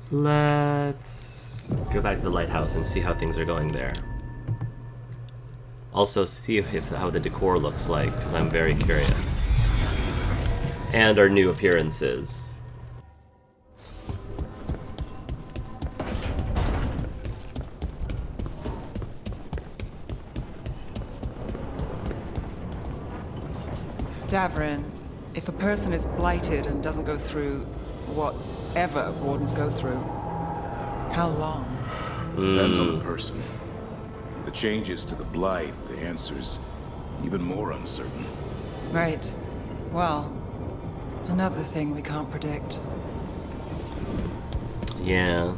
Let's go back to the Lighthouse and see how things are going there. Also, see how the decor looks like, because I'm very curious. And our new appearances. Davrin, if a person is blighted and doesn't go through whatever wardens go through, how long? Depends on the person. With the changes to the blight, the answer's even more uncertain. Right. Well, another thing we can't predict. Yeah.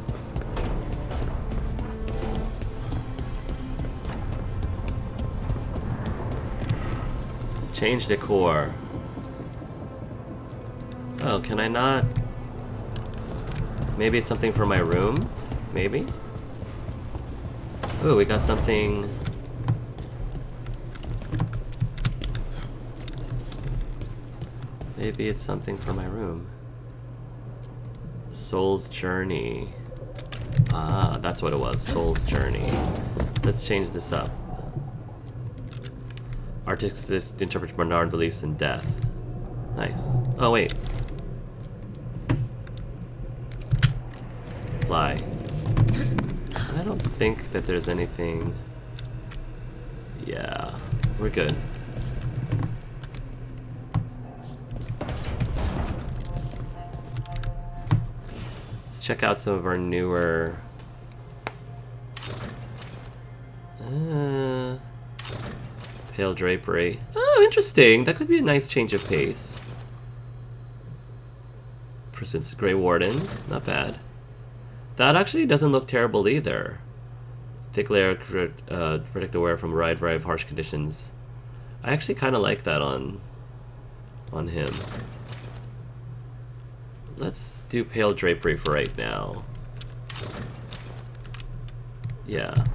Change decor. Oh, can I not? Maybe it's something for my room? Maybe? Ooh, we got something. Maybe it's something for my room. Soul's Journey. Ah, that's what it was. Soul's Journey. Let's change this up. Artists interpret Bernard beliefs in death. Nice. Oh, wait. Fly. I don't think that there's anything... Yeah, we're good. Let's check out some of our newer... Pale drapery. Oh, interesting. That could be a nice change of pace. Pursuits Grey Wardens. Not bad. That actually doesn't look terrible either. Thick layer protect the wearer from a wide variety of harsh conditions. I actually kind of like that on him. Let's do pale drapery for right now. Yeah.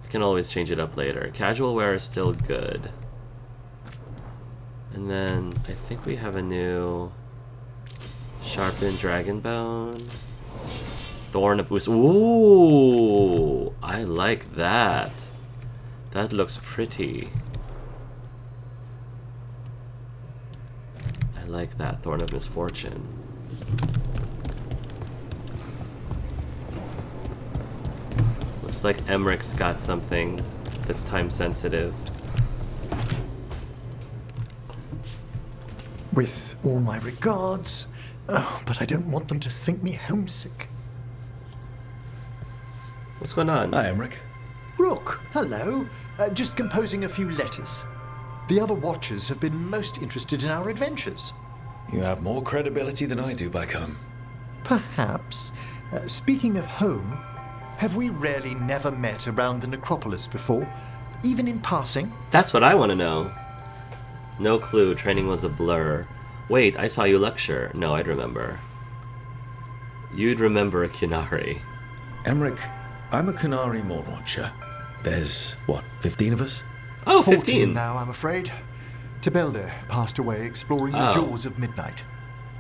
I can always change it up later. Casual wear is still good. And then I think we have a new sharpened dragon bone. Thorn of Us. Ooh, I like that. That looks pretty. I like that. Thorn of Misfortune. Looks like Emmrich's got something that's time sensitive. With all my regards, but I don't want them to think me homesick. What's going on? Hi, Emmrich. Rook, hello. Just composing a few letters. The other Watchers have been most interested in our adventures. You have more credibility than I do back home. Perhaps. Speaking of home, have we really never met around the necropolis before? Even in passing? That's what I want to know. No clue. Training was a blur. Wait, I saw you lecture. No, I'd remember. You'd remember a Qunari. Emmrich, I'm a Qunari Morn Watcher. There's, what, 15 of us? Oh, 14 15. now, I'm afraid. Tabletop passed away exploring the jaws of midnight.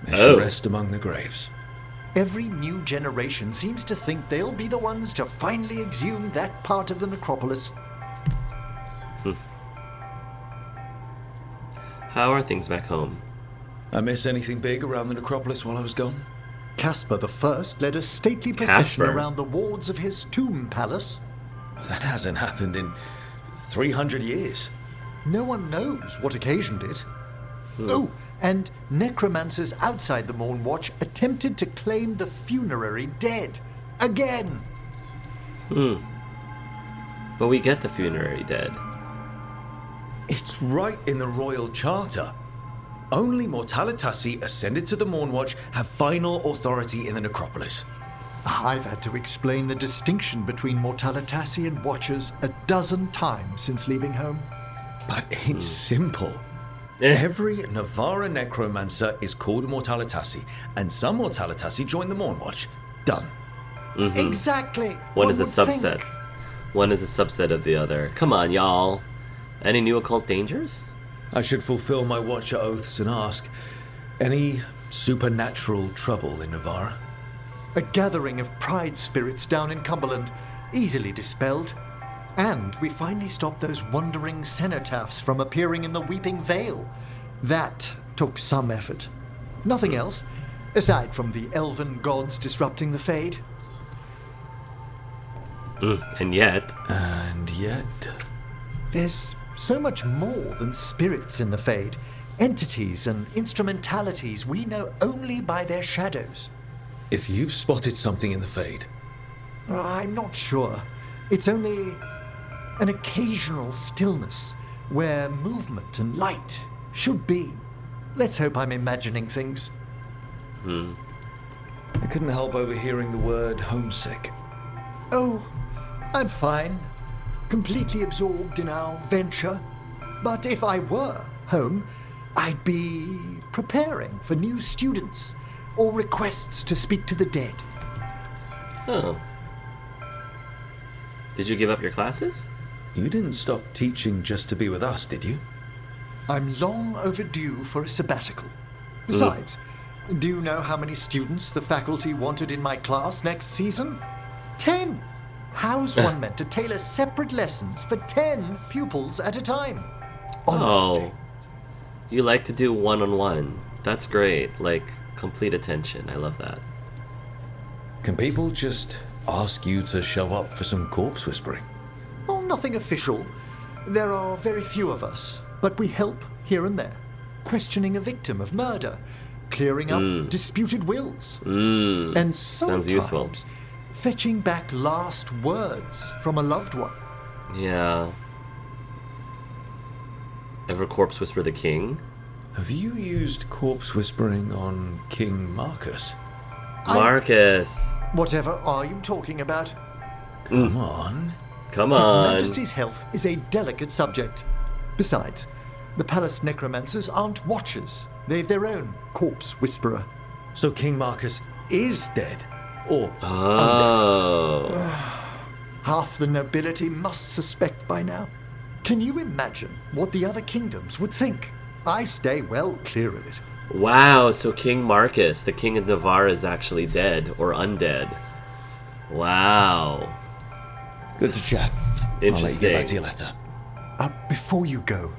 They should rest among the graves. Every new generation seems to think they'll be the ones to finally exhume that part of the necropolis. How are things back home? I miss anything big around the necropolis while I was gone? Caspar the First led a stately procession Caspar? around the wards of his tomb palace. That hasn't happened in 300 years. No one knows what occasioned it. Oh, and necromancers outside the Morn Watch attempted to claim the funerary dead. Again! But we get the funerary dead. It's right in the Royal Charter. Only Mortalitasi ascended to the Mornwatch have final authority in the necropolis. I've had to explain the distinction between Mortalitasi and Watchers a dozen times since leaving home. But it's simple. Every Navara necromancer is called Mortalitasi, and some Mortalitasi join the Mornwatch. Done. Exactly. One is a would think. subset. One is a subset of the other. Come on, y'all. Any new occult dangers? I should fulfill my Watcher oaths and ask, any supernatural trouble in Navarra? A gathering of pride spirits down in Cumberland, easily dispelled. And we finally stopped those wandering cenotaphs from appearing in the Weeping Vale. That took some effort. Nothing else, aside from the elven gods disrupting the Fade. And yet... There's so much more than spirits in the Fade. Entities and instrumentalities we know only by their shadows. If you've spotted something in the Fade... I'm not sure. It's only an occasional stillness where movement and light should be. Let's hope I'm imagining things. I couldn't help overhearing the word homesick. Oh, I'm fine. Completely absorbed in our venture. But if I were home, I'd be preparing for new students or requests to speak to the dead. Oh. Did you give up your classes? You didn't stop teaching just to be with us, did you? I'm long overdue for a sabbatical. Besides, do you know how many students the faculty wanted in my class next season? 10! How's one meant to tailor separate lessons for 10 pupils at a time? Honestly. Oh. You like to do one-on-one. That's great. Like, complete attention. I love that. Can people just ask you to show up for some corpse whispering? Oh, nothing official. There are very few of us, but we help here and there. Questioning a victim of murder, clearing up disputed wills, and Sounds useful. sometimes fetching back last words from a loved one. Yeah. Ever corpse whisper the king? Have you used corpse whispering on King Marcus? Marcus! Whatever are you talking about? Come on. Come His on. Majesty's health is a delicate subject. Besides, the palace necromancers aren't watchers. They've their own corpse whisperer. So King Marcus is dead? Or Oh. Half the nobility must suspect by now. Can you imagine what the other kingdoms would think? I stay well clear of it. Wow, so King Marcus, the king of Navarre, is actually dead or undead. Wow. good to chat. Interesting. I'll let you get back to your letter. Before you go,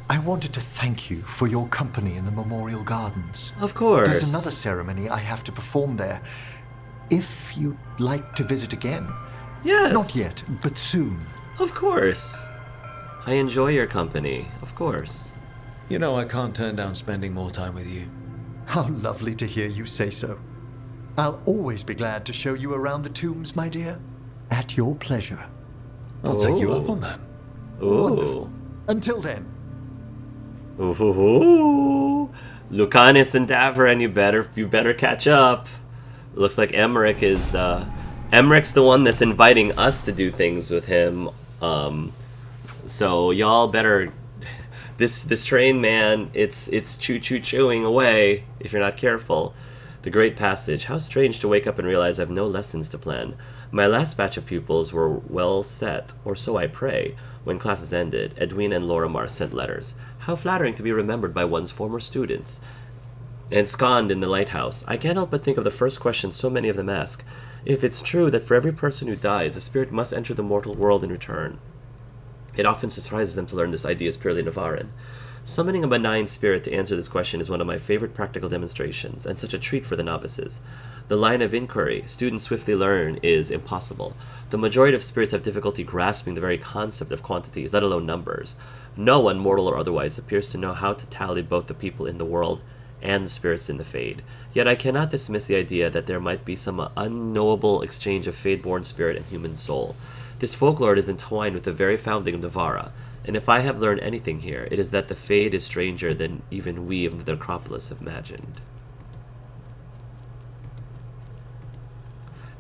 I wanted to thank you for your company in the Memorial Gardens. Of course. There's another ceremony I have to perform there. If you'd like to visit again. Yes. Not yet, but soon. Of course. I enjoy your company. Of course. You know I can't turn down spending more time with you. How lovely to hear you say so. I'll always be glad to show you around the tombs, my dear. At your pleasure. I'll take you up on that. Ooh. Wonderful. Until then. Ooh. Lucanus and Davran, you better catch up. Looks like Emmrich is Emmrich's the one that's inviting us to do things with him. So y'all better this train, man, it's chewing away if you're not careful. The Great Passage. How strange to wake up and realize I've no lessons to plan. My last batch of pupils were well set, or so I pray. When classes ended, Edwina and Lorimar sent letters. How flattering to be remembered by one's former students. Ensconced in the Lighthouse, I can't help but think of the first question so many of them ask. If it's true that for every person who dies, a spirit must enter the mortal world in return. It often surprises them to learn this idea is purely Navarran. Summoning a benign spirit to answer this question is one of my favorite practical demonstrations, and such a treat for the novices. The line of inquiry students swiftly learn is impossible. The majority of spirits have difficulty grasping the very concept of quantities, let alone numbers. No one, mortal or otherwise, appears to know how to tally both the people in the world and the spirits in the Fade. Yet I cannot dismiss the idea that there might be some unknowable exchange of Fade-born spirit and human soul. This folklore is entwined with the very founding of Navarra, and if I have learned anything here, it is that the Fade is stranger than even we of the Necropolis imagined.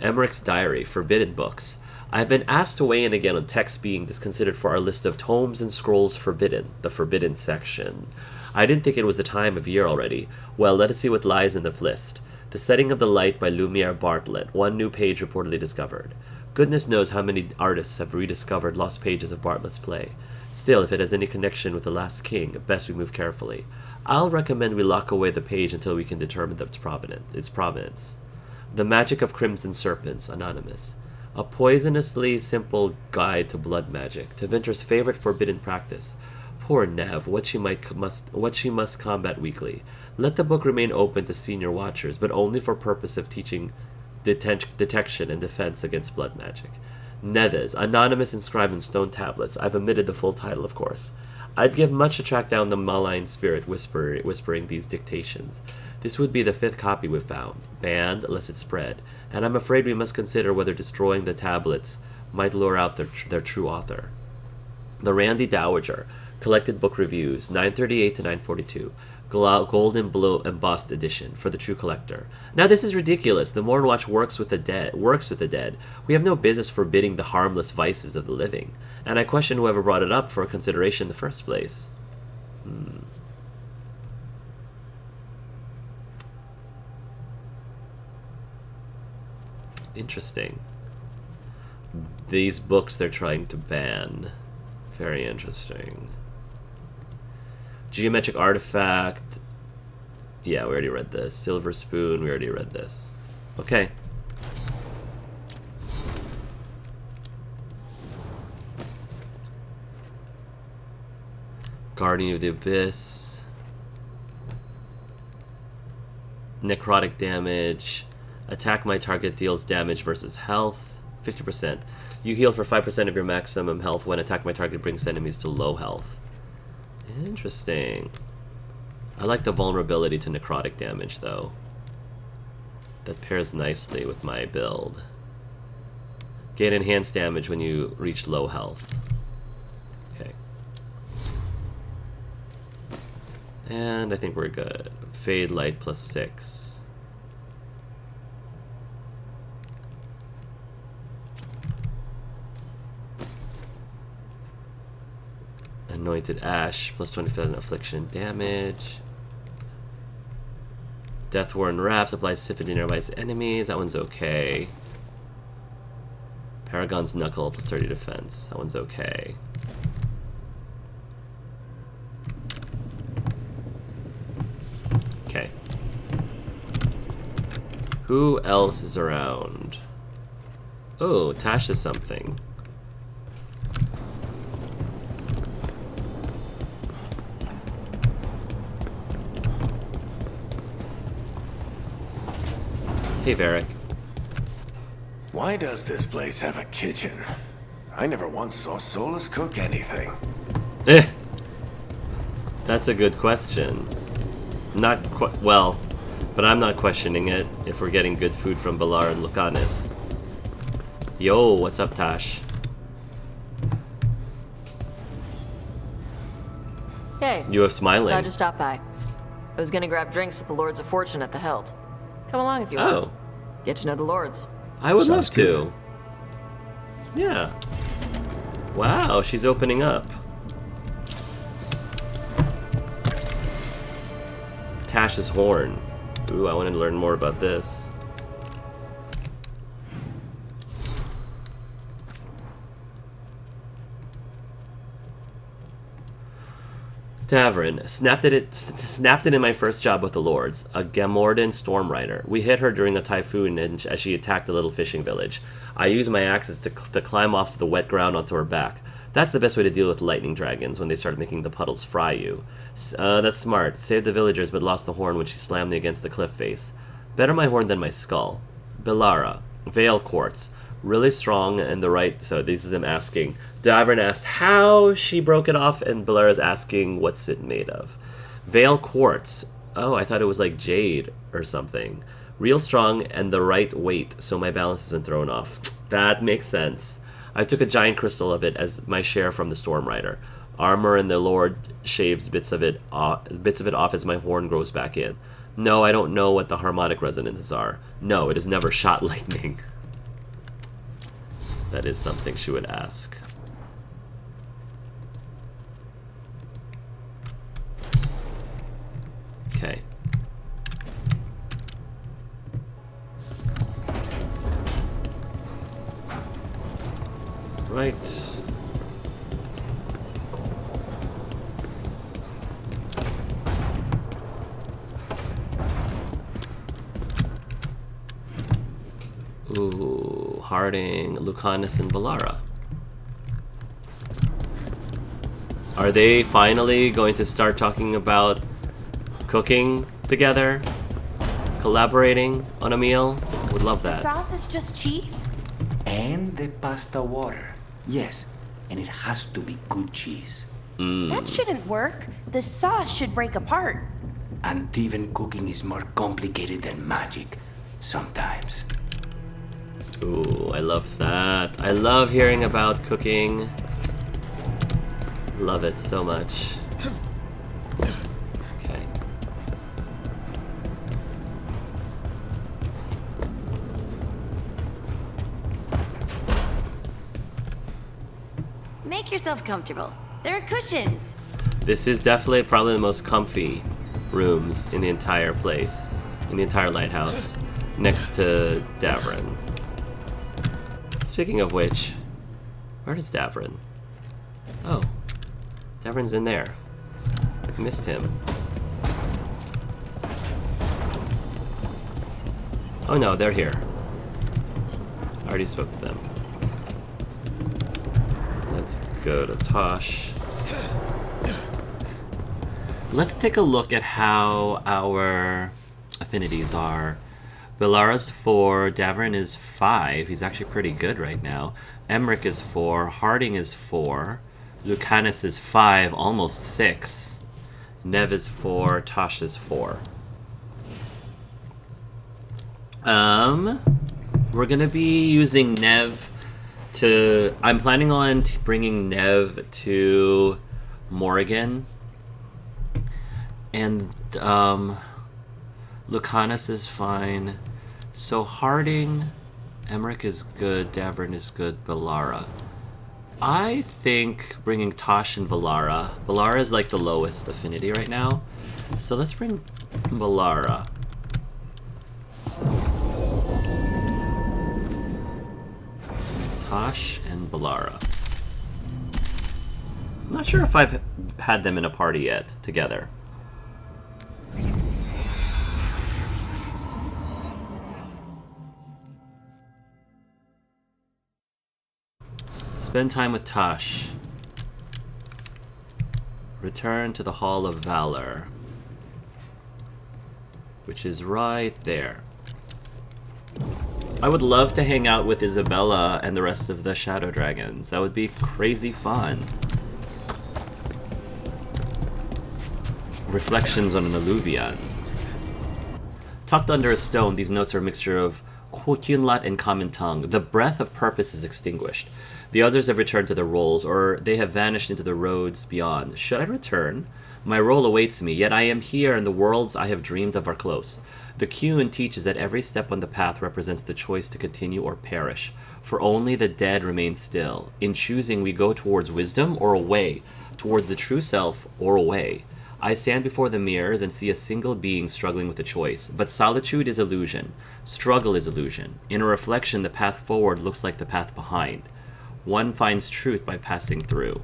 Emmrich's Diary, Forbidden Books. I have been asked to weigh in again on texts being disconsidered for our list of tomes and scrolls forbidden, the Forbidden section. I didn't think it was the time of year already. Well, let us see what lies in the list. The Setting of the Light by Lumiere Bartlett, one new page reportedly discovered. Goodness knows how many artists have rediscovered lost pages of Bartlett's play. Still, if it has any connection with the last king, best we move carefully. I'll recommend we lock away the page until we can determine its provenance. The Magic of Crimson Serpents, Anonymous. A poisonously simple guide to blood magic, Tevinter's favorite forbidden practice. Poor Nev, what she must combat weekly. Let the book remain open to senior watchers, but only for purpose of teaching detection and defense against blood magic. Nethes, anonymous inscribed in stone tablets. I've omitted the full title, of course. I'd give much to track down the malign spirit whispering these dictations. This would be the 5th copy we've found, banned lest it spread, and I'm afraid we must consider whether destroying the tablets might lure out their true author. The Randy Dowager, collected book reviews, 938 to 942. Gold and blue embossed edition for the true collector. Now this is ridiculous. The Mournwatch works with the dead. We have no business forbidding the harmless vices of the living, and I question whoever brought it up for consideration in the first place. Interesting. These books they're trying to ban. Very interesting. Geometric Artifact. Yeah, we already read this. Silver Spoon, we already read this. Okay. Guardian of the Abyss. Necrotic damage. Attack my target deals damage versus health. 50%. You heal for 5% of your maximum health when attack my target brings enemies to low health. Interesting. I like the vulnerability to necrotic damage, though. That pairs nicely with my build. Gain enhanced damage when you reach low health. Okay. And I think we're good. Fade light plus 6. Anointed Ash, plus 20,000 affliction damage. Deathworn Wraps applies Symphony nearby enemies. That one's okay. Paragon's Knuckle, plus 30 defense. That one's okay. Okay. Who else is around? Oh, Tash is something. Hey, Varric. Why does this place have a kitchen? I never once saw Solus cook anything. That's a good question. Not quite well, but I'm not questioning it if we're getting good food from Balar and Lucanus. Yo, what's up, Tash? Hey. You are smiling. Glad to stop by. I was gonna grab drinks with the Lords of Fortune at the Hilt. Come along if you want. Get to know the Lords. I would love Sounds to. good. Yeah. Wow, she's opening up. Tash's horn. Ooh, I want to learn more about this. Tavern. Snapped it in my first job with the Lords. A Gamordan storm rider. We hit her during a typhoon as she attacked a little fishing village. I used my axes to climb off the wet ground onto her back. That's the best way to deal with lightning dragons when they start making the puddles fry you. That's smart. Saved the villagers but lost the horn when she slammed me against the cliff face. Better my horn than my skull. Belara. Veil quartz. Really strong and the right... So these are them asking. Davern asked how she broke it off, and Belara's asking what's it made of. Veil quartz. Oh, I thought it was like jade or something. Real strong and the right weight, so my balance isn't thrown off. That makes sense. I took a giant crystal of it as my share from the Storm Rider. Armor and the Lord shaves bits of it off as my horn grows back in. No, I don't know what the harmonic resonances are. No, it has never shot lightning. That is something she would ask. Okay. Right. Ooh, Harding, Lucanus, and Valara. Are they finally going to start talking about cooking together? Collaborating on a meal? Would love that. The sauce is just cheese? And the pasta water. Yes, and it has to be good cheese. That shouldn't work. The sauce should break apart. And even cooking is more complicated than magic. Sometimes. Ooh, I love that. I love hearing about cooking. Love it so much. Okay. Make yourself comfortable. There are cushions. This is definitely probably the most comfy rooms in the entire place, in the entire lighthouse, next to Davrin. Speaking of which, where is Davrin? Oh, Davrin's in there. Missed him. Oh no, they're here. I already spoke to them. Let's go to Tosh. Let's take a look at how our affinities are. Valara's 4, Davrin is 5. He's actually pretty good right now. Emmrich is 4, Harding is 4, Lucanus is 5, almost 6. Nev is 4, Tosh is 4. We're gonna be using Nev to... I'm planning on bringing Nev to Morrigan. And, Lucanus is fine. So Harding, Emmrich is good, Davrin is good, Valara. I think bringing Tosh and Valara. Valara is like the lowest affinity right now. So let's bring Valara. Tosh and Valara. I'm not sure if I've had them in a party yet, together. Spend time with Tosh. Return to the Hall of Valor, which is right there. I would love to hang out with Isabella and the rest of the Shadow Dragons. That would be crazy fun. Reflections on an Alluvion. Tucked under a stone, these notes are a mixture of Quotiunlat and Common Tongue. The breath of purpose is extinguished. The others have returned to their roles, or they have vanished into the roads beyond. Should I return? My role awaits me, yet I am here, and the worlds I have dreamed of are close. The Qun teaches that every step on the path represents the choice to continue or perish, for only the dead remain still. In choosing, we go towards wisdom or away, towards the true self or away. I stand before the mirrors and see a single being struggling with a choice, but solitude is illusion. Struggle is illusion. In a reflection, the path forward looks like the path behind. One finds truth by passing through.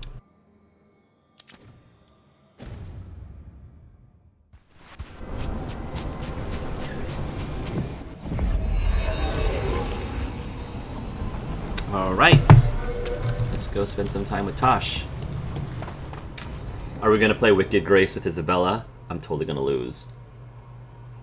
Alright. Let's go spend some time with Tosh. Are we gonna play Wicked Grace with Isabella? I'm totally gonna lose.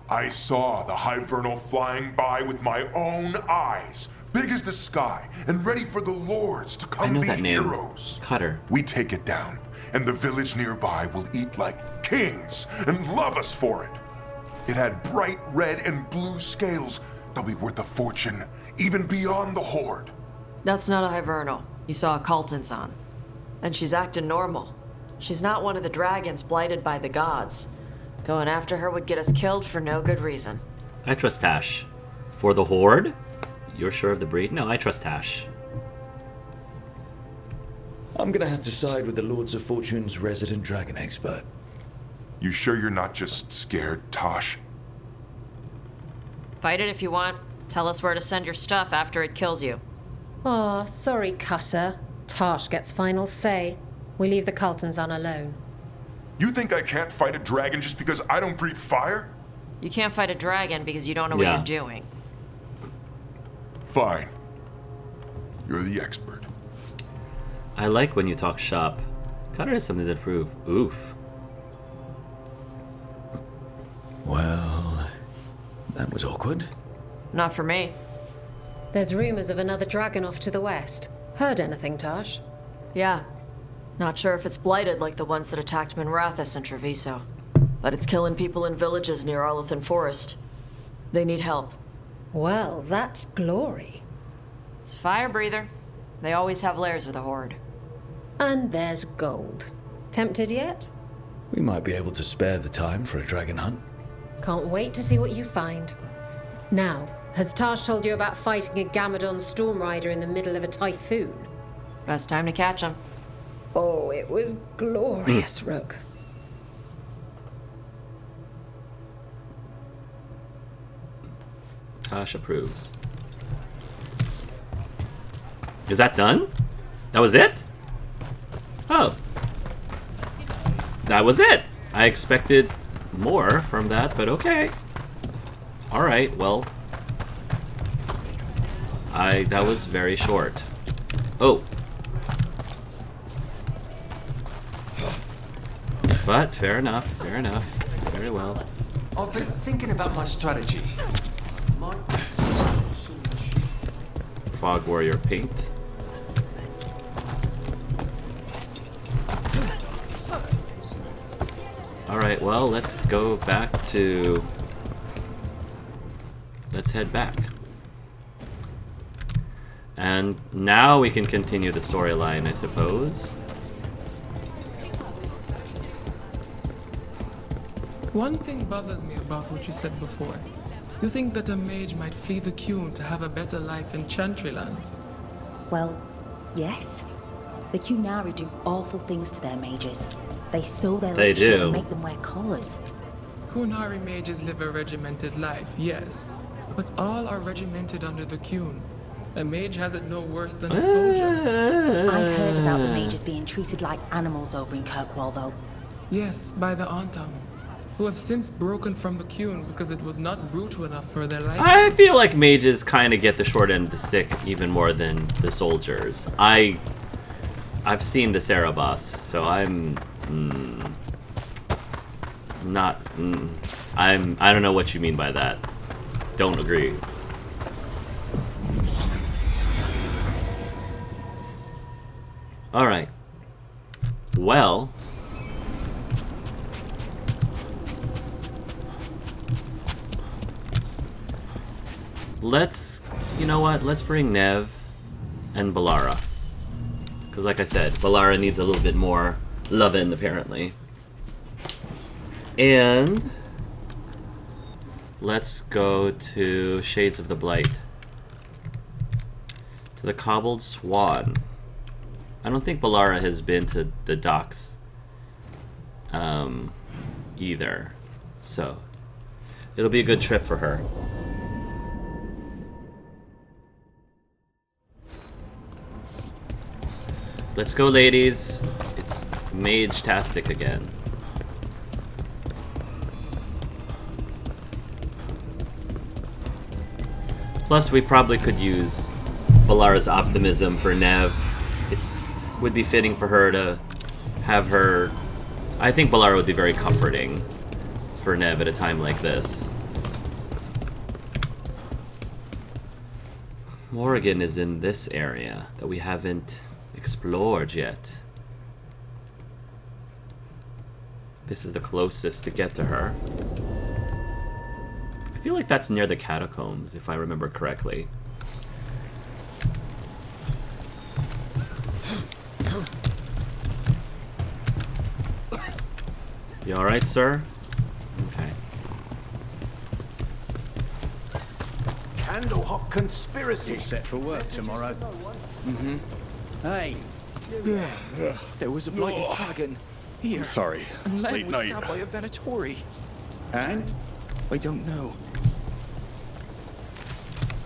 I saw the Hivernal flying by with my own eyes, big as the sky, and ready for the lords to come be heroes. Cutter. We take it down, and the village nearby will eat like kings and love us for it. It had bright red and blue scales. They'll be worth a fortune, even beyond the Horde. That's not a Hivernal. You saw a Kalten's on. And she's acting normal. She's not one of the dragons blighted by the gods. Going after her would get us killed for no good reason. I trust Tash. For the Horde? You're sure of the breed? No, I trust Tash. I'm gonna have to side with the Lords of Fortune's resident dragon expert. You sure you're not just scared, Tosh? Fight it if you want. Tell us where to send your stuff after it kills you. Aw, sorry, Cutter. Tosh gets final say. We leave the Kaltons on alone. You think I can't fight a dragon just because I don't breathe fire? You can't fight a dragon because you don't know what you're doing. Fine. You're the expert. I like when you talk shop. Cutter has something to prove. Oof. Well, that was awkward. Not for me. There's rumors of another dragon off to the west. Heard anything, Tash? Yeah. Not sure if it's blighted like the ones that attacked Minrathous and Treviso. But it's killing people in villages near Arlethan Forest. They need help. Well, that's glory. It's a fire breather. They always have lairs with a horde. And there's gold. Tempted yet? We might be able to spare the time for a dragon hunt. Can't wait to see what you find. Now, has Tash told you about fighting a Gamadon storm rider in the middle of a typhoon? Best time to catch him. Oh, it was glorious, Rook. Tash approves. Is that done? That was it? Oh. That was it! I expected more from that, but okay. Alright, well. That was very short. Oh. But, fair enough, fair enough. Very well. I've been thinking about my strategy. Fog Warrior paint. Alright, well, let's go back to... Let's head back. And now we can continue the storyline, I suppose. One thing bothers me about what you said before. You think that a mage might flee the Qun to have a better life in Chantry lands? Well, yes. The Qunari do awful things to their mages. They sew their lips shut and make them wear collars. Qunari mages live a regimented life, yes. But all are regimented under the Qun. A mage has it no worse than a soldier. I heard about the mages being treated like animals over in Kirkwall, though. Yes, by the Antam, who have since broken from the Qun because it was not brutal enough for their life. I feel like mages kind of get the short end of the stick even more than the soldiers. I've seen the Cerebos, so I'm I don't know what you mean by that. Don't agree. All right. Well, you know what? Let's bring Nev and Balara. Because like I said, Balara needs a little bit more lovin', apparently. And let's go to Shades of the Blight. To the Cobbled Swan. I don't think Balara has been to the docks either. So it'll be a good trip for her. Let's go, ladies. It's mage-tastic again. Plus, we probably could use Balara's optimism for Nev. Would be fitting for her to have her... I think Balara would be very comforting for Nev at a time like this. Morrigan is in this area that we haven't explored yet. This is the closest to get to her. I feel like that's near the catacombs, if I remember correctly. You alright, sir? Okay. Candlehop conspiracy. All set for work tomorrow. Mm-hmm. Hey. There was a blighted dragon here. I'm sorry. And Len Late was night. stabbed by a Venatori. And? I don't know.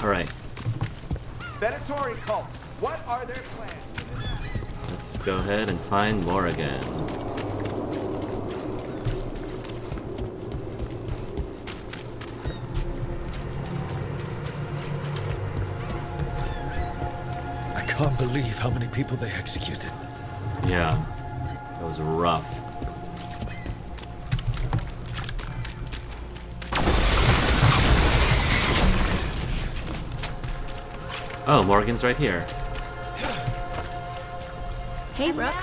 Alright. Venatori cult. What are their plans? Let's go ahead and find Morrigan. can't believe how many people they executed. Yeah, that was rough. Oh, Morgan's right here. Hey, Rook.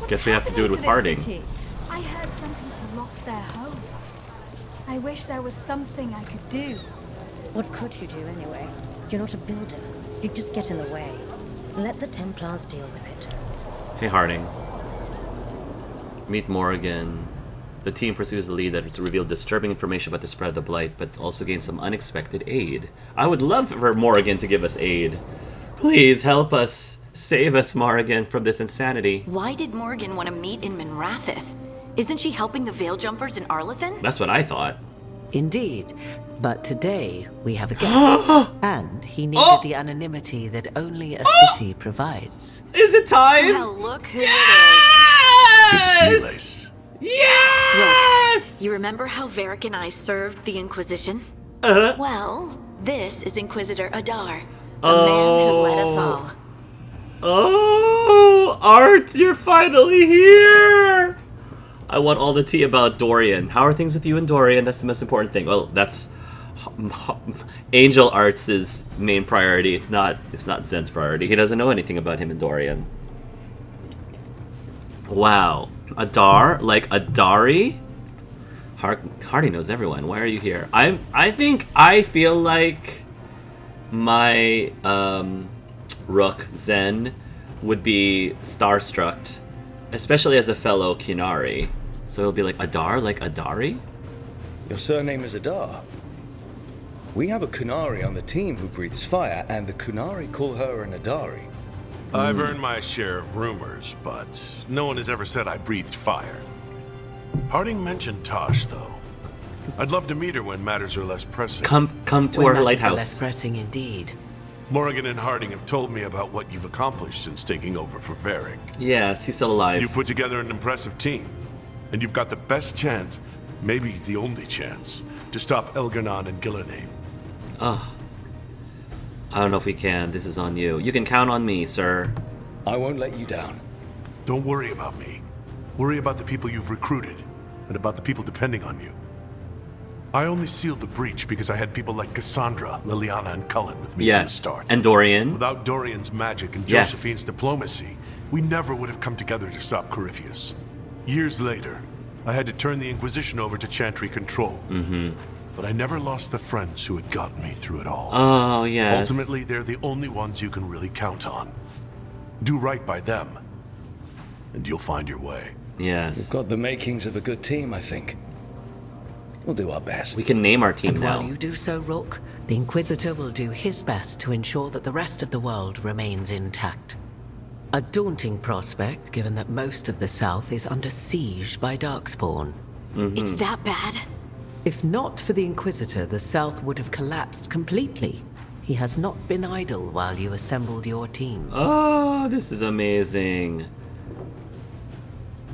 Guess we have to do it with Harding. I heard some people lost their home. I wish there was something I could do. What could you do anyway? You're not a builder. You'd just get in the way. Let the Templars deal with it. Hey, Harding. Meet Morgan. The team pursues a lead that has revealed disturbing information about the spread of the Blight, but also gained some unexpected aid. I would love for Morgan to give us aid. Please help us. Save us, Morgan, from this insanity. Why did Morgan want to meet in Minrathous? Isn't she helping the Veil Jumpers in Arlathan? That's what I thought. Indeed. But today, we have a guest. And he needed the anonymity that only a city provides. Is it time? Well, look who Yes! it is. Good to see you, Lace. Yes! Look, you remember how Varric and I served the Inquisition? Well, this is Inquisitor Adar, the man who led us all. Oh, Art, you're finally here! I want all the tea about Dorian. How are things with you and Dorian? That's the most important thing. Well, that's Angel Arts' main priority. It's not Zen's priority. He doesn't know anything about him and Dorian. Wow. Adar? Like Adari? Hardy knows everyone. Why are you here? I feel like my Rook, Zen, would be starstruck, especially as a fellow Qunari. So he'll be like, Adar? Like Adari? Your surname is Adar. We have a Qunari on the team who breathes fire, and the Qunari call her an Adari. I've earned my share of rumors, but no one has ever said I breathed fire. Harding mentioned Tosh, though. I'd love to meet her when matters are less pressing. Come to When our matters lighthouse. are less pressing indeed. Morgan and Harding have told me about what you've accomplished since taking over for Varric. Yes, he's still alive. You put together an impressive team, and you've got the best chance, maybe the only chance, to stop Elgar'nan and Ghilan'nain. Oh. I don't know if we can. This is on you. You can count on me, sir. I won't let you down. Don't worry about me. Worry about the people you've recruited, and about the people depending on you. I only sealed the breach because I had people like Cassandra, Liliana, and Cullen with me from the start. And Dorian. Without Dorian's magic and Yes. Josephine's diplomacy, we never would have come together to stop Corypheus. Years later, I had to turn the Inquisition over to Chantry control. But I never lost the friends who had gotten me through it all. Oh, yes. Ultimately, they're the only ones you can really count on. Do right by them, and you'll find your way. Yes. We've got the makings of a good team, I think. We'll do our best. We can name our team And now. while you do so, Rook, the Inquisitor will do his best to ensure that the rest of the world remains intact. A daunting prospect, given that most of the South is under siege by Darkspawn. It's that bad? If not for the Inquisitor, the South would have collapsed completely. He has not been idle while you assembled your team. Oh, this is amazing.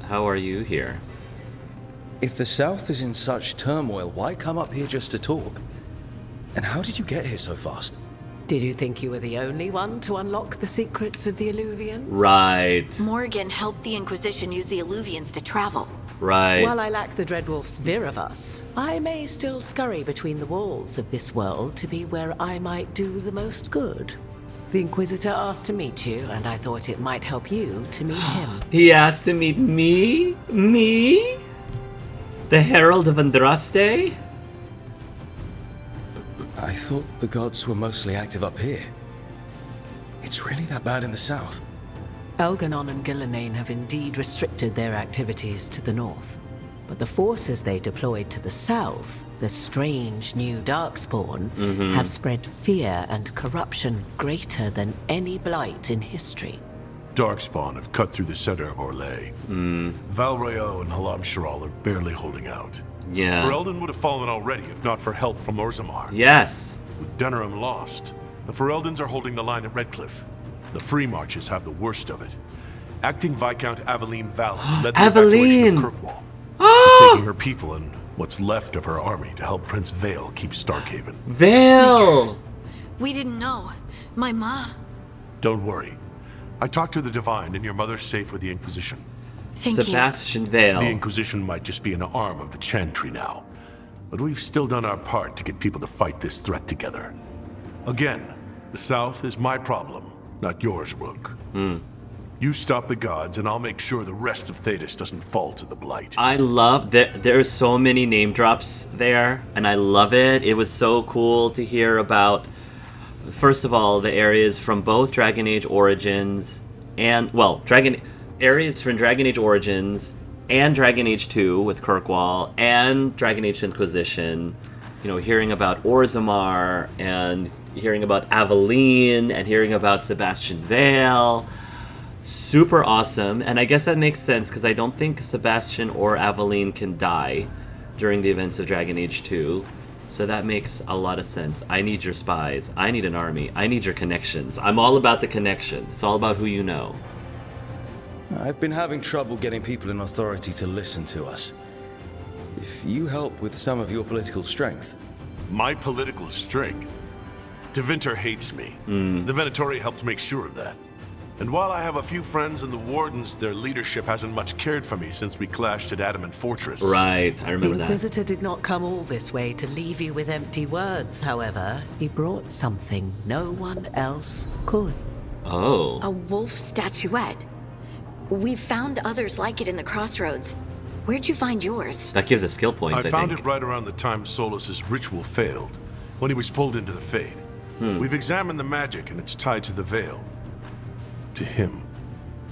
How are you here? If the South is in such turmoil, why come up here just to talk? And how did you get here so fast? Did you think you were the only one to unlock the secrets of the Illuvians? Right. Morgan helped the Inquisition use the Illuvians to travel. Right. While I lack the Dreadwolf's Viravus, I may still scurry between the walls of this world to be where I might do the most good. The Inquisitor asked to meet you, and I thought it might help you to meet him. He asked to meet me? Me? The Herald of Andraste? I thought the gods were mostly active up here. It's really that bad in the South. Elgar'nan and Ghilan'nain have indeed restricted their activities to the north. But the forces they deployed to the south, the strange new Darkspawn, have spread fear and corruption greater than any blight in history. Darkspawn have cut through the center of Orlais. Valrayo and Kal-Sharok are barely holding out. Yeah. Ferelden would have fallen already if not for help from Orzammar. Yes. With Denerim lost, the Fereldans are holding the line at Redcliffe. The Free Marches have the worst of it. Acting Viscount Aveline Valley led the evacuation of Kirkwall. She's taking her people and what's left of her army to help Prince Vale keep Starkhaven. Vale! We didn't know. My ma. Don't worry. I talked to the Divine, and your mother's safe with the Inquisition. Sebastian Veil. The Inquisition might just be an arm of the Chantry now. But we've still done our part to get people to fight this threat together. Again, the South is my problem, not yours, Rook. You stop the gods, and I'll make sure the rest of Thedas doesn't fall to the Blight. I love that there are so many name drops there, and I love it. It was so cool to hear about, first of all, the areas from both Dragon Age Origins and, well, areas from Dragon Age Origins and Dragon Age 2 with Kirkwall and Dragon Age Inquisition. You know, hearing about Orzammar and hearing about Aveline and hearing about Sebastian Veil. Super awesome, and I guess that makes sense because I don't think Sebastian or Aveline can die during the events of Dragon Age 2, so that makes a lot of sense. I need your spies, I need an army, I need your connections. I'm all about the connection. It's all about who you know. I've been having trouble getting people in authority to listen to us. If you help with some of your political strength. My political strength? Tevinter hates me. The Venatori helped make sure of that. And while I have a few friends in the Wardens, their leadership hasn't much cared for me since we clashed at Adamant Fortress. Right, I remember that. The Inquisitor did not come all this way to leave you with empty words, however. He brought something no one else could. Oh. A wolf statuette. We've found others like it in the Crossroads. Where'd you find yours? That gives us skill points, I found think. It right around the time Solus's ritual failed, when he was pulled into the Fade. We've examined the magic, and it's tied to the Veil. To him,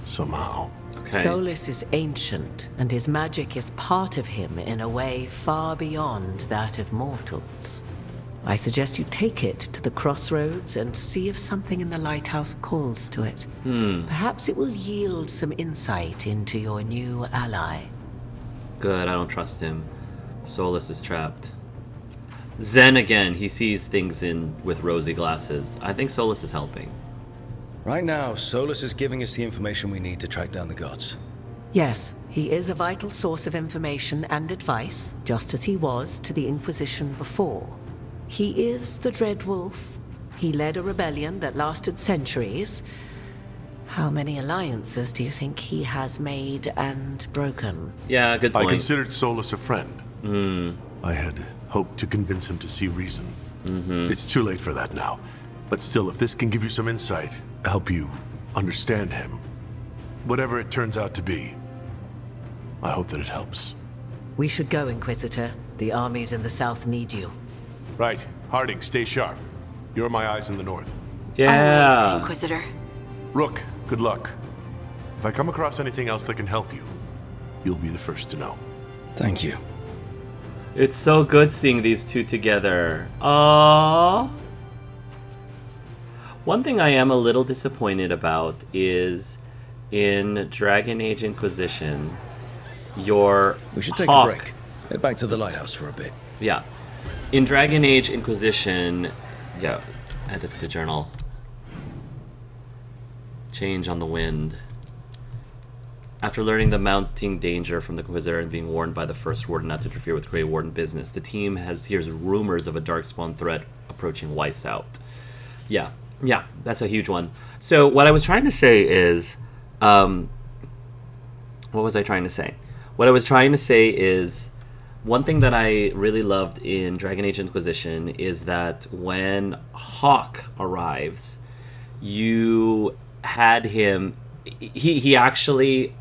somehow. Okay. Solus is ancient, and his magic is part of him in a way far beyond that of mortals. I suggest you take it to the Crossroads and see if something in the Lighthouse calls to it. Perhaps it will yield some insight into your new ally. Good, I don't trust him. Solus is trapped. Zen again, he sees things with rosy glasses. I think Solus is helping. Right now, Solus is giving us the information we need to track down the gods. Yes, he is a vital source of information and advice, just as he was to the Inquisition before. He is the Dread Wolf. He led a rebellion that lasted centuries. How many alliances do you think he has made and broken? Yeah, good point. I considered Solus a friend. I had hoped to convince him to see reason. It's too late for that now. But still, if this can give you some insight, help you understand him, whatever it turns out to be, I hope that it helps. We should go, Inquisitor. The armies in the south need you. Right. Harding, stay sharp. You're my eyes in the north. Yeah. Always, Inquisitor. Rook, good luck. If I come across anything else that can help you, you'll be the first to know. Thank you. It's so good seeing these two together. Aww. One thing I am a little disappointed about is in Dragon Age Inquisition, your We should take hawk, a break. Head back to the lighthouse for a bit. Yeah. In Dragon Age Inquisition, yeah, add it to the journal. Change on the wind. After learning the mounting danger from the Inquisitor and being warned by the First Warden not to interfere with Grey Warden business, the team hears rumors of a Darkspawn threat approaching Weisshaupt. Yeah, that's a huge one. So what I was trying to say is, what was I trying to say? What I was trying to say is, one thing that I really loved in Dragon Age Inquisition is that when Hawk arrives, you had him, he actually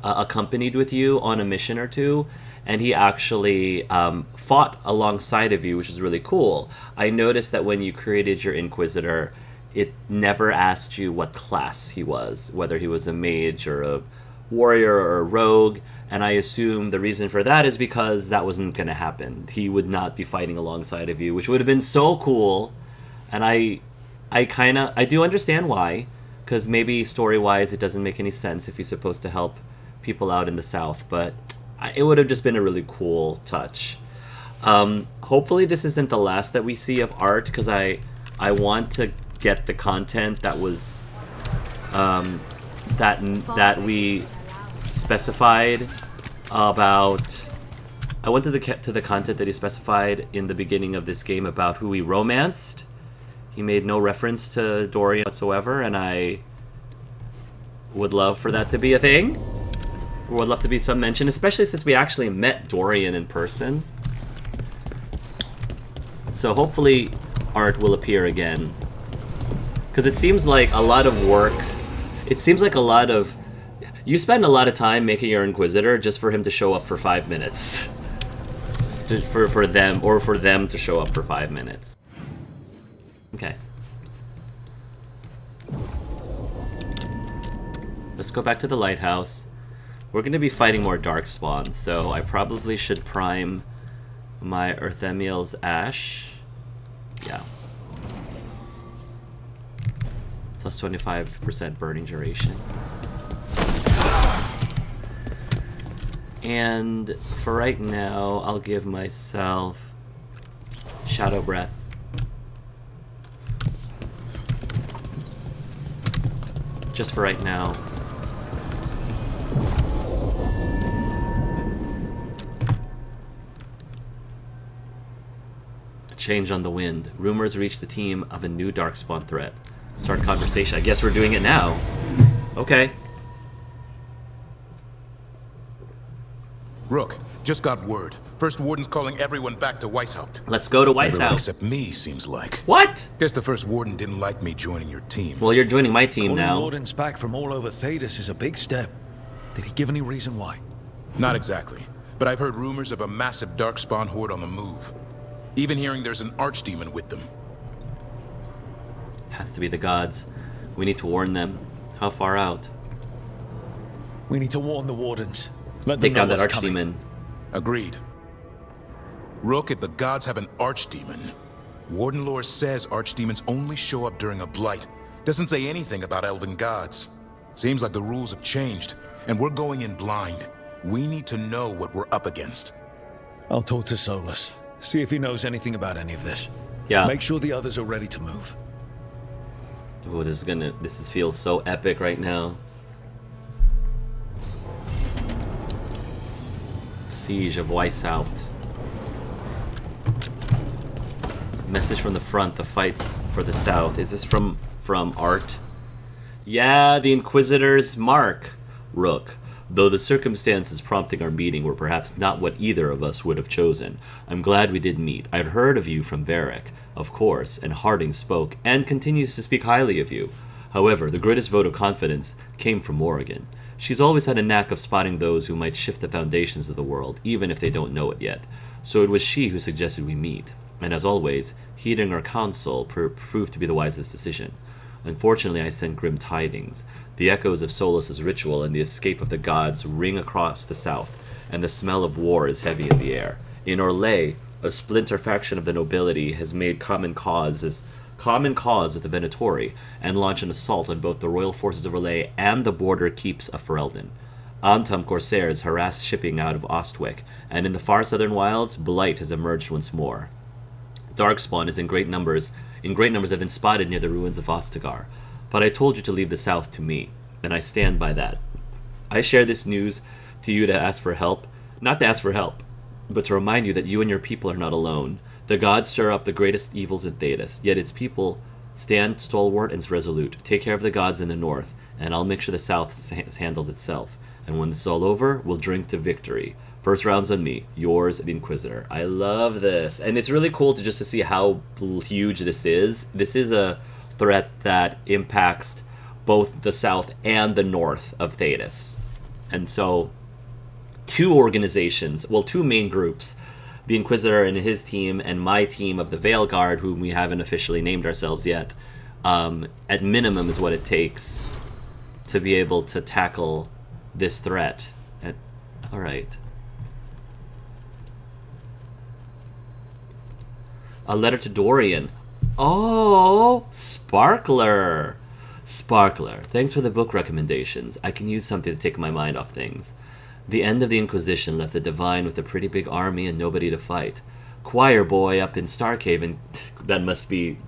accompanied with you on a mission or two, and he actually fought alongside of you, which is really cool. I noticed that when you created your Inquisitor, it never asked you what class he was, whether he was a mage or a warrior or a rogue, and I assume the reason for that is because that wasn't going to happen. He would not be fighting alongside of you, which would have been so cool, and I do understand why, because maybe story-wise it doesn't make any sense if he's supposed to help people out in the south, but it would have just been a really cool touch. Hopefully this isn't the last that we see of Art, because I want to get the content that was that we specified about. I went to the content that he specified in the beginning of this game about who he romanced. He made no reference to Dorian whatsoever, and I would love for that to be a thing. Or would love to be some mention, especially since we actually met Dorian in person. So hopefully art will appear again. Because it seems like a lot of work. It seems like a lot of... You spend a lot of time making your Inquisitor just for him to show up for 5 minutes. For them to show up for 5 minutes. Okay. Let's go back to the Lighthouse. We're going to be fighting more Darkspawn, so I probably should prime my Earthemiel's Ash. Yeah. Plus 25% burning duration. And for right now, I'll give myself Shadow Breath. Just for right now. A change on the wind. Rumors reach the team of a new Darkspawn threat. Start conversation. I guess we're doing it now. Okay. Rook, just got word. First Warden's calling everyone back to Weisshaupt. Let's go to Weisshaupt. Everyone except me, seems like. What? Guess the First Warden didn't like me joining your team. Well, you're joining my team Calling now. Wardens back from all over Thedas is a big step. Did he give any reason why? Not exactly. But I've heard rumors of a massive Darkspawn horde on the move. Even hearing there's an archdemon with them. Has to be the gods. We need to warn them. How far out? We need to warn the Wardens. Let them Take down know that what's coming. archdemon. Agreed. Rook, if the gods have an archdemon, Warden lore says archdemons only show up during a blight. Doesn't say anything about elven gods. Seems like the rules have changed, and we're going in blind. We need to know what we're up against. I'll talk to Solus. See if he knows anything about any of this. Yeah. Make sure the others are ready to move. Oh, this feels so epic right now. Siege of Weisshaupt. Message from the front, the fights for the south. Is this from Art? Yeah, the Inquisitor's mark, Rook. Though the circumstances prompting our meeting were perhaps not what either of us would have chosen, I'm glad we did meet. I'd heard of you from Varric, of course, and Harding spoke, and continues to speak highly of you. However, the greatest vote of confidence came from Morrigan. She's always had a knack of spotting those who might shift the foundations of the world, even if they don't know it yet. So it was she who suggested we meet, and as always, heeding her counsel proved to be the wisest decision. Unfortunately, I sent grim tidings. The echoes of Solus's ritual and the escape of the gods ring across the south, and the smell of war is heavy in the air. In Orlais, a splinter faction of the nobility has made common cause with the Venatori and launched an assault on both the royal forces of Orlais and the border keeps of Ferelden. Antum corsairs harass shipping out of Ostwick, and in the far southern wilds, blight has emerged once more. Darkspawn is in great numbers have been spotted near the ruins of Ostagar, but I told you to leave the south to me, and I stand by that. I share this news to you to ask for help, not to ask for help, but to remind you that you and your people are not alone. The gods stir up the greatest evils in Thedas, yet its people stand stalwart and resolute. Take care of the gods in the north, and I'll make sure the south handles itself. And when this is all over, we'll drink to victory. First round's on me. Yours, the Inquisitor. I love this. And it's really cool to see how huge this is. This is a threat that impacts both the south and the north of Thedas. And so, two main groups, the Inquisitor and his team, and my team of the Veilguard, whom we haven't officially named ourselves yet, at minimum is what it takes to be able to tackle this threat. Alright. A letter to Dorian. Oh, Sparkler. Sparkler, thanks for the book recommendations. I can use something to take my mind off things. The end of the Inquisition left the Divine with a pretty big army and nobody to fight. Choir boy up in Starkhaven, that must be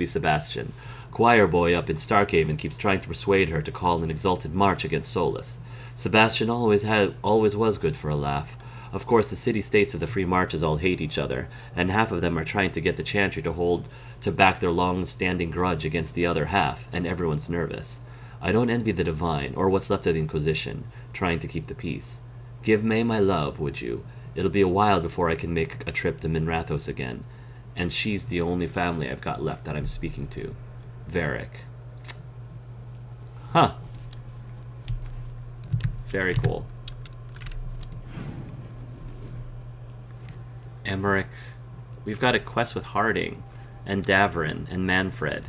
Sebastian. Choir boy up in Starkhaven keeps trying to persuade her to call an exalted march against Solus. Sebastian always was good for a laugh. Of course, the city-states of the Free Marches all hate each other, and half of them are trying to get the Chantry to back their long-standing grudge against the other half, and everyone's nervous. I don't envy the Divine, or what's left of the Inquisition, trying to keep the peace. Give May my love, would you? It'll be a while before I can make a trip to Minrathos again, and she's the only family I've got left that I'm speaking to. Varric. Huh. Very cool. Emmrich. We've got a quest with Harding, and Davrin, and Manfred.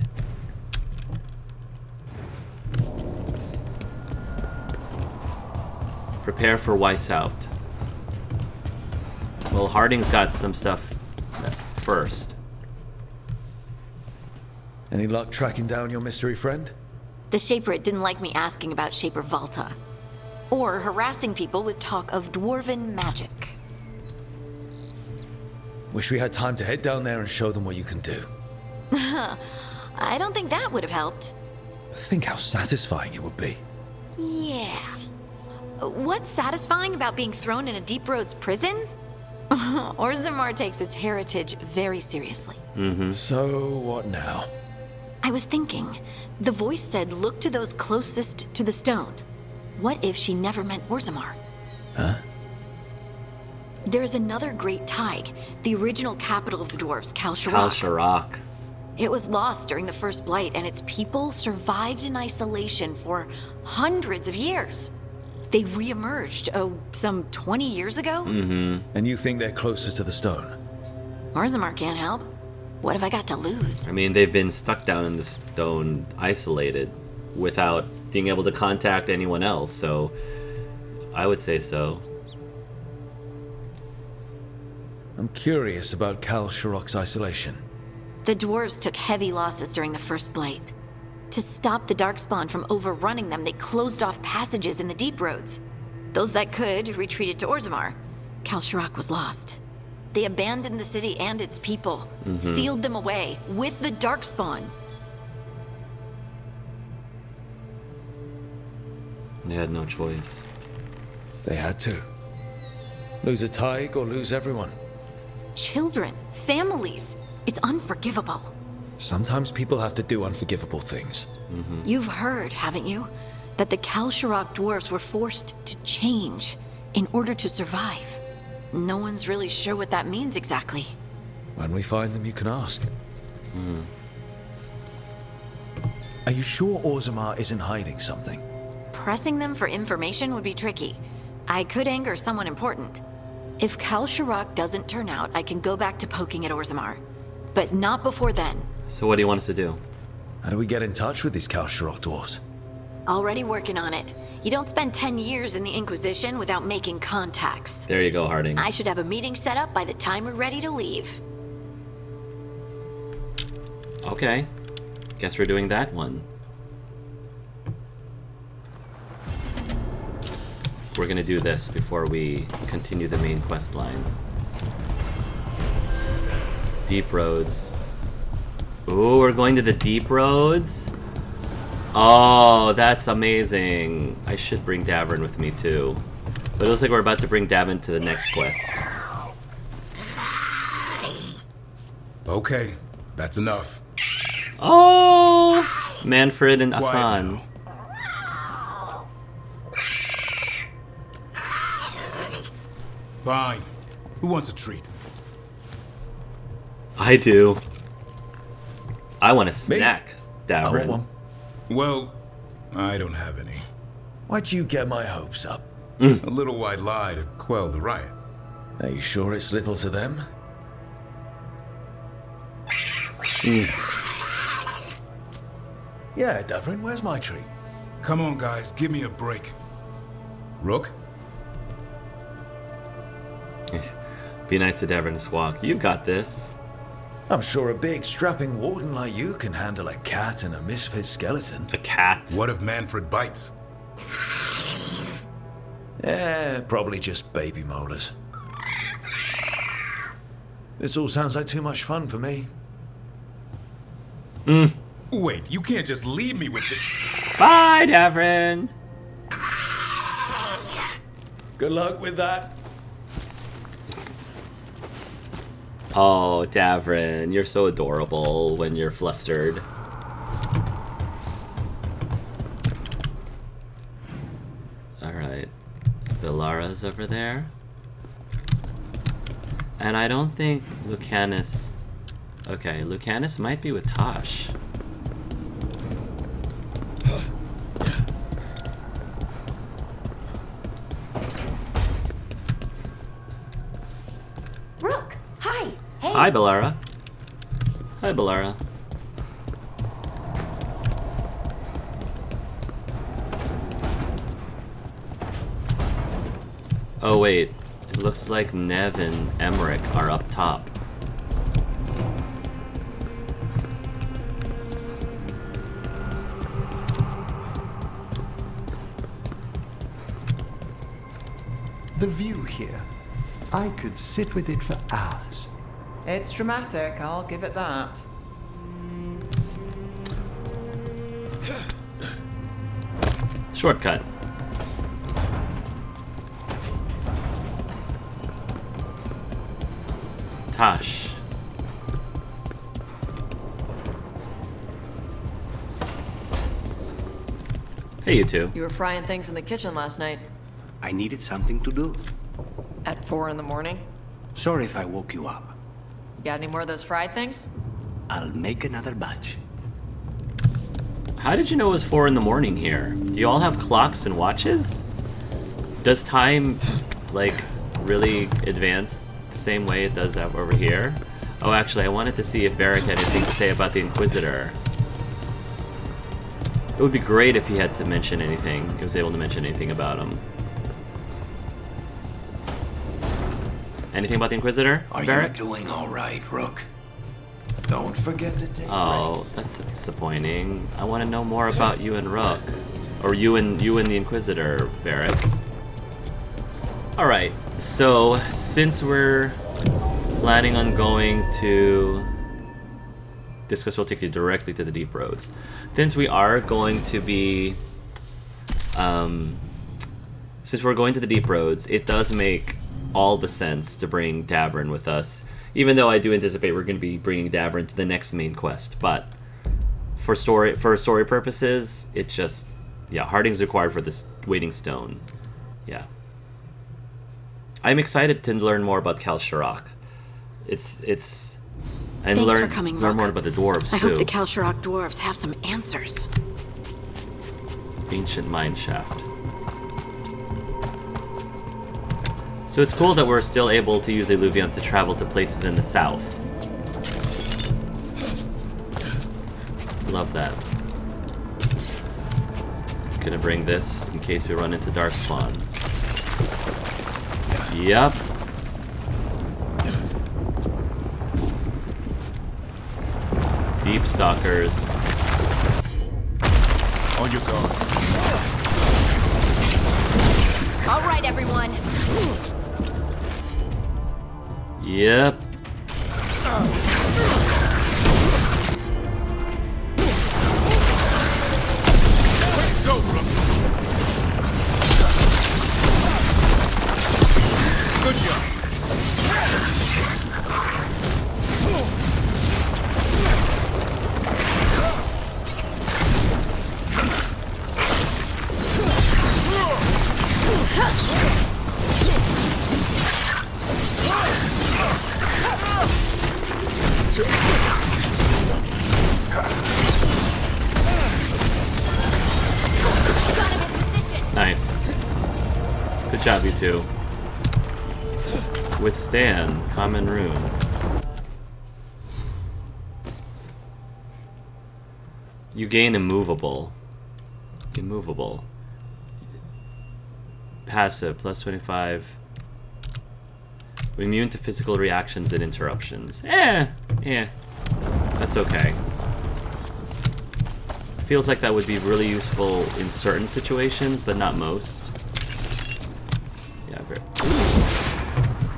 Prepare for Weisshaupt. Well, Harding's got some stuff first. Any luck tracking down your mystery friend? The Shaper didn't like me asking about Shaper Valta, or harassing people with talk of dwarven magic. Wish we had time to head down there and show them what you can do. I don't think that would have helped. Think how satisfying it would be. Yeah. What's satisfying about being thrown in a Deep Roads prison? Orzammar takes its heritage very seriously. So, what now? I was thinking, the voice said look to those closest to the stone. What if she never meant Orzammar? Huh? There's another great Tig, the original capital of the dwarves, Kal-Sharok. Kal-Sharok. It was lost during the First Blight, and its people survived in isolation for hundreds of years. They re-emerged, some 20 years ago? And you think they're closer to the stone? Orzammar can't help. What have I got to lose? I mean, they've been stuck down in the stone, isolated, without being able to contact anyone else, so I would say so. I'm curious about Kal-Sharok's isolation. The dwarves took heavy losses during the First Blight. To stop the Darkspawn from overrunning them, they closed off passages in the Deep Roads. Those that could retreated to Orzammar. Kal-Sharok was lost. They abandoned the city and its people, sealed them away with the Darkspawn. They had no choice. They had to. Lose a Tig or lose everyone. Children, families. It's unforgivable. Sometimes people have to do unforgivable things. You've heard, haven't you, that the Kal-Sharok dwarves were forced to change in order to survive. No one's really sure what that means exactly. When we find them, you can ask. Are you sure Orzammar isn't hiding something? Pressing them for information would be tricky. I could anger someone important. If Kal-Sharok doesn't turn out, I can go back to poking at Orzammar. But not before then. So what do you want us to do? How do we get in touch with these Kal-Sharok dwarves? Already working on it. You don't spend 10 years in the Inquisition without making contacts. There you go, Harding. I should have a meeting set up by the time we're ready to leave. Okay. Guess we're doing that one. We're gonna do this before we continue the main quest line. Deep Roads. Ooh, we're going to the Deep Roads? Oh, that's amazing. I should bring Davrin with me too. But it looks like we're about to bring Davrin to the next quest. Okay, that's enough. Oh! Manfred and Asan. Fine. Who wants a treat? I do. I want a snack, Davrin. I want one. Well, I don't have any. Why'd you get my hopes up? A little white lie to quell the riot. Are you sure it's little to them? Yeah, Davrin, where's my treat? Come on, guys, give me a break. Rook? Be nice to Davrin and Swak. You got this. I'm sure a big, strapping warden like you can handle a cat and a misfit skeleton. A cat? What if Manfred bites? Probably just baby molars. This all sounds like too much fun for me. Wait, you can't just leave me with the... Bye, Davrin. Good luck with that. Oh, Davrin, you're so adorable when you're flustered. Alright. Villara's over there. And I don't think Lucanus... Okay, Lucanus might be with Tosh. Rook, hi. Hey. Hi, Bellara. Hi, Bellara. Oh, wait. It looks like Nev and Emmrich are up top. The view here. I could sit with it for hours. It's dramatic, I'll give it that. Shortcut. Tosh. Hey, you two. You were frying things in the kitchen last night. I needed something to do. At 4 in the morning? Sorry if I woke you up. You got any more of those fried things? I'll make another batch. How did you know it was 4 in the morning here? Do you all have clocks and watches? Does time, like, really advance the same way it does over here? Oh, actually, I wanted to see if Varric had anything to say about the Inquisitor. It would be great if he had to mention anything. He was able to mention anything about him. Anything about the Inquisitor? Are Varric? you doing all right, Rook? Don't forget to take Oh, that's disappointing. I want to know more about you and Rook. Or you and the Inquisitor, Varric. Alright, so since we're planning on going to... This quest will take you directly to the Deep Roads. Since we are going to be... since we're going to the Deep Roads, it does make all the sense to bring Davrin with us. Even though I do anticipate we're going to be bringing Davrin to the next main quest. But for story purposes, it just... Yeah, Harding's required for this Waiting Stone. Yeah. I'm excited to learn more about Kal-Sharok. It's... And Thanks learn for coming, more Rook. about the dwarves, I too. hope the Kal-Sharok dwarves have some answers. Ancient mine shaft. So it's cool that we're still able to use the Illuvians to travel to places in the south. Love that. Gonna bring this in case we run into Darkspawn. Yep. Deep Stalkers. On your guard. All right, everyone. Yep. Go, Rook. Good job. Nice. Good job, you two. Withstand. Common rune. You gain immovable. Immovable. Passive, plus 25. Immune to physical reactions and interruptions. That's okay. Feels like that would be really useful in certain situations, but not most. Yeah, very.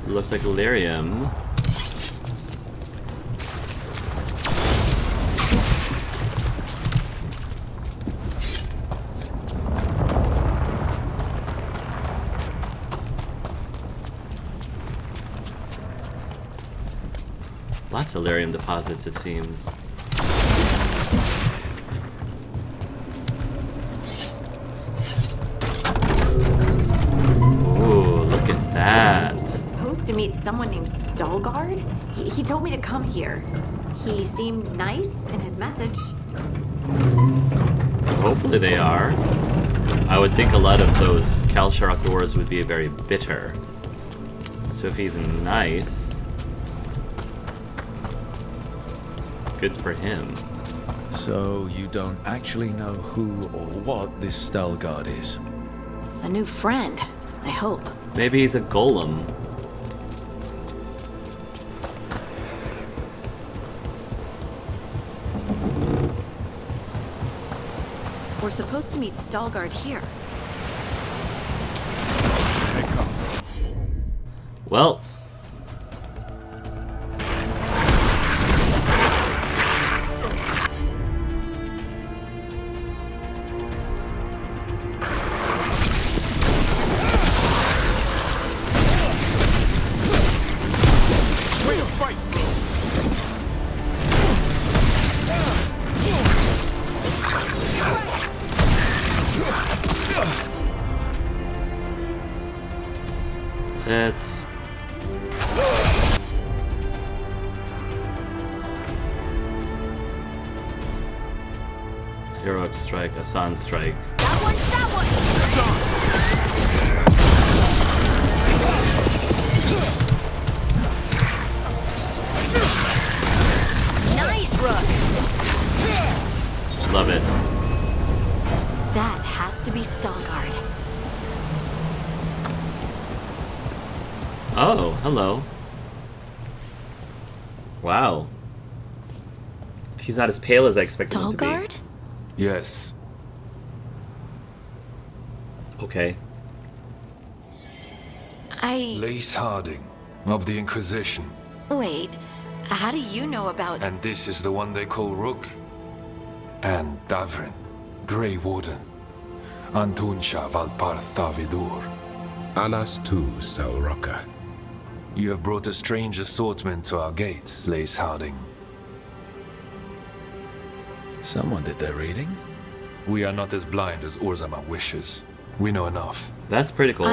Looks like Lyrium. Lots of lyrium deposits, it seems. Ooh, look at that. I'm supposed to meet someone named Stalgard? He told me to come here. He seemed nice in his message. Hopefully they are. I would think a lot of those Kal-Sharok doors would be very bitter. So if he's nice, good for him. So you don't actually know who or what this Stalgard is? A new friend, I hope. Maybe he's a golem. We're supposed to meet Stalgard here. Well. That's heroic strike, a sun strike. That one! Nice, Rook! Love it. That has to be Stalgard. Oh, hello. Wow. He's not as pale as I expected him to be. Stalgard? Yes. Okay. Lace Harding, of the Inquisition. Wait, how do you know about... And this is the one they call Rook? And Davrin, Grey Warden. Antunsha Valpartha Vidur. Alas tu, Salroka. You have brought a strange assortment to our gates, Lace Harding. Someone did their reading? We are not as blind as Orzammar wishes. We know enough. That's pretty cool.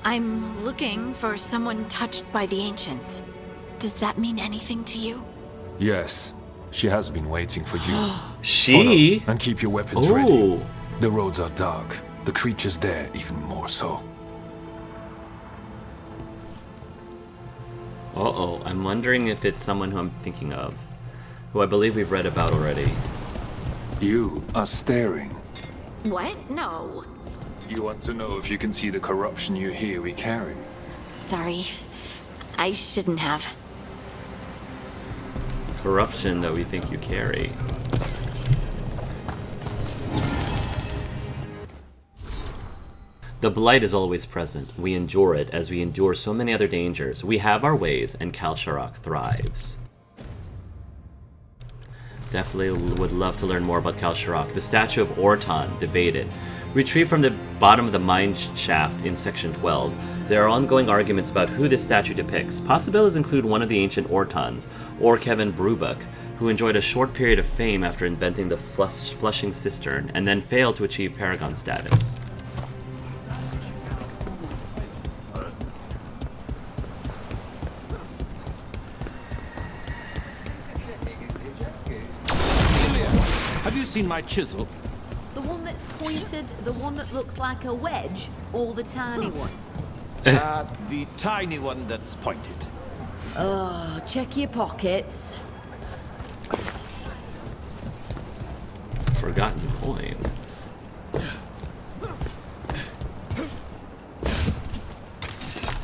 I'm looking for someone touched by the Ancients. Does that mean anything to you? Yes. She has been waiting for you. She? Follow and keep your weapons ready. The roads are dark. The creatures there even more so. Uh-oh, I'm wondering if it's someone who I'm thinking of. Who I believe we've read about already. You are staring. What? No. You want to know if you can see the corruption you hear we carry? Sorry. I shouldn't have. Corruption that we think you carry. The blight is always present. We endure it as we endure so many other dangers. We have our ways, and Kal-Sharok thrives. Definitely would love to learn more about Kal-Sharok. The statue of Orton, debated. Retrieved from the bottom of the mine shaft in section 12. There are ongoing arguments about who this statue depicts. Possibilities include one of the ancient Ortons, or Kevin Brubeck, who enjoyed a short period of fame after inventing the flushing cistern, and then failed to achieve paragon status. Have you seen my chisel? The one that's pointed, the one that looks like a wedge, or the tiny one? The tiny one that's pointed. Oh, check your pockets. Forgotten coin.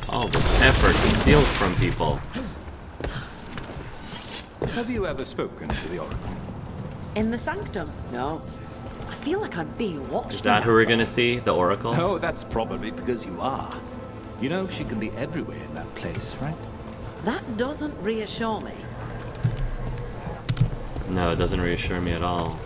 All this effort to steal from people. Have you ever spoken to the Oracle? In the sanctum? No. I feel like I'm being watched. Is that who we're gonna see? The Oracle? Oh, that's probably because you are. You know, she can be everywhere in that place, right? That doesn't reassure me. No, it doesn't reassure me at all.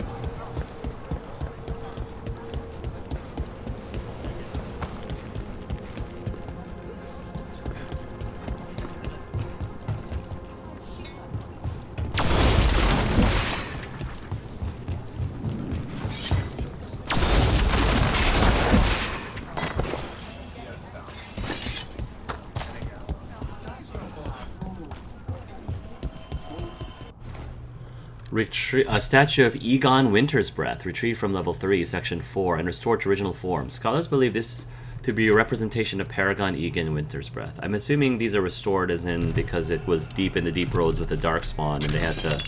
A statue of Egon Winter's Breath, retrieved from level 3, section 4, and restored to original form. Scholars believe this to be a representation of Paragon Egon Winter's Breath. I'm assuming these are restored as in because it was deep in the deep roads with a darkspawn and they had to,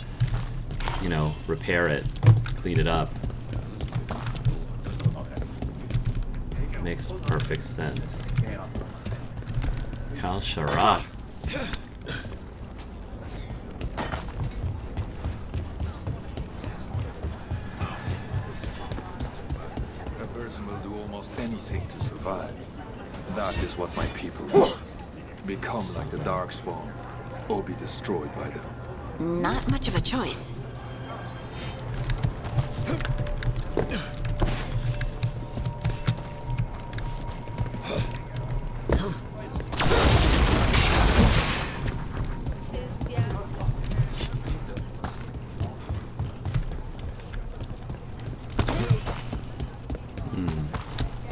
you know, repair it, clean it up. Makes perfect sense. Kal-Sharok. A person will do almost anything to survive. That is what my people want. Become like the Darkspawn, or be destroyed by them. Not much of a choice.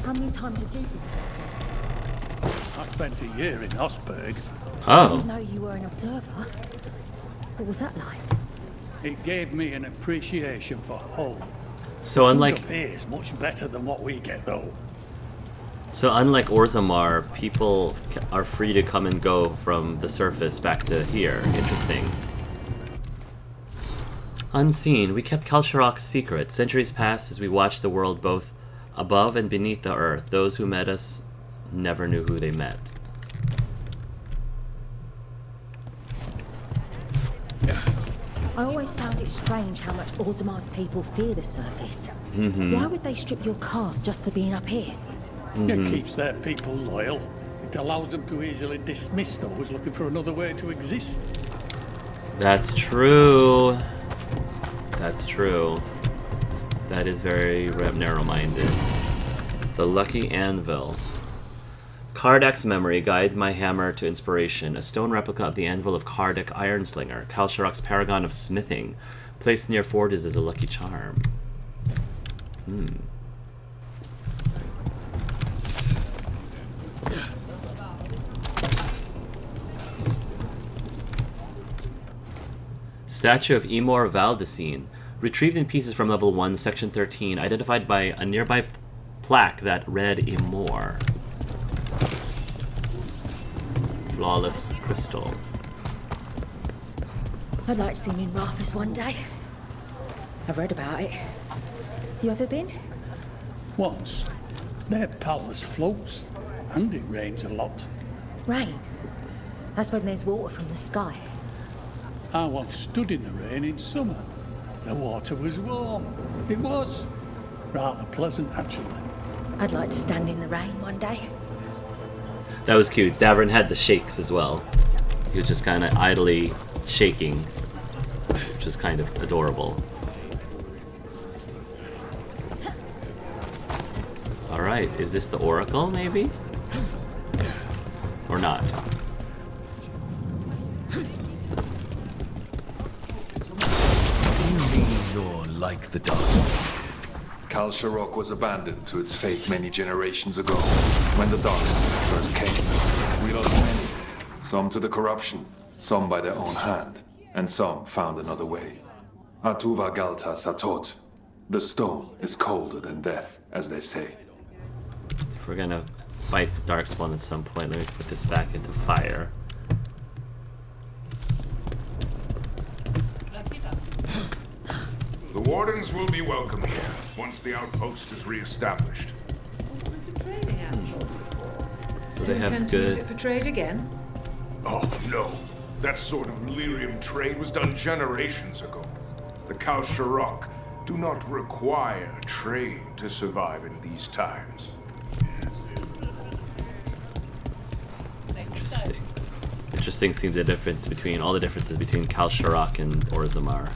How many times have you been? I spent a year in Osberg. I didn't know you were an observer. What was that like? It gave me an appreciation for home. So unlike Food up here is much better than what we get though. So unlike Orzammar, people are free to come and go from the surface back to here. Interesting. Unseen, we kept Kal-Sharok's secret. Centuries passed as we watched the world both above and beneath the earth. Those who met us never knew who they met. I always found it strange how much Orzammar's people fear the surface. Why would they strip your caste just for being up here? It keeps their people loyal. It allows them to easily dismiss those looking for another way to exist. That's true. That's true. That is very narrow-minded. The Lucky Anvil. Kardak's memory, guide my hammer to inspiration. A stone replica of the anvil of Kardak Ironslinger. Kal-Sharok's paragon of smithing. Placed near forges is a lucky charm. Statue of Emor Valdecine. Retrieved in pieces from level 1, section 13. Identified by a nearby plaque that read Emor. Flawless crystal. I'd like to see Moon Rathas one day. I've read about it. You ever been? Once. Their palace floats, and it rains a lot. Rain? That's when there's water from the sky. I once stood in the rain in summer. The water was warm. It was. Rather pleasant, actually. I'd like to stand in the rain one day. That was cute. Davern had the shakes as well. He was just kind of idly shaking, which was kind of adorable. Alright, is this the Oracle, maybe? Or not? You're like the dark. Kal-Sharok was abandoned to its fate many generations ago, when the Darkspawn first came. We lost many, some to the corruption, some by their own hand, and some found another way. Atuva Galta Satot. The stone is colder than death, as they say. If we're gonna fight the Darkspawn at some point, let me put this back into fire. The Wardens will be welcome here, once the outpost is re-established. So they have intend to use it for trade again? Oh, no. That sort of lyrium trade was done generations ago. The Kal-Sharok do not require trade to survive in these times. Interesting. Interesting seems the difference between all the differences between Kal-Sharok and Orzammar.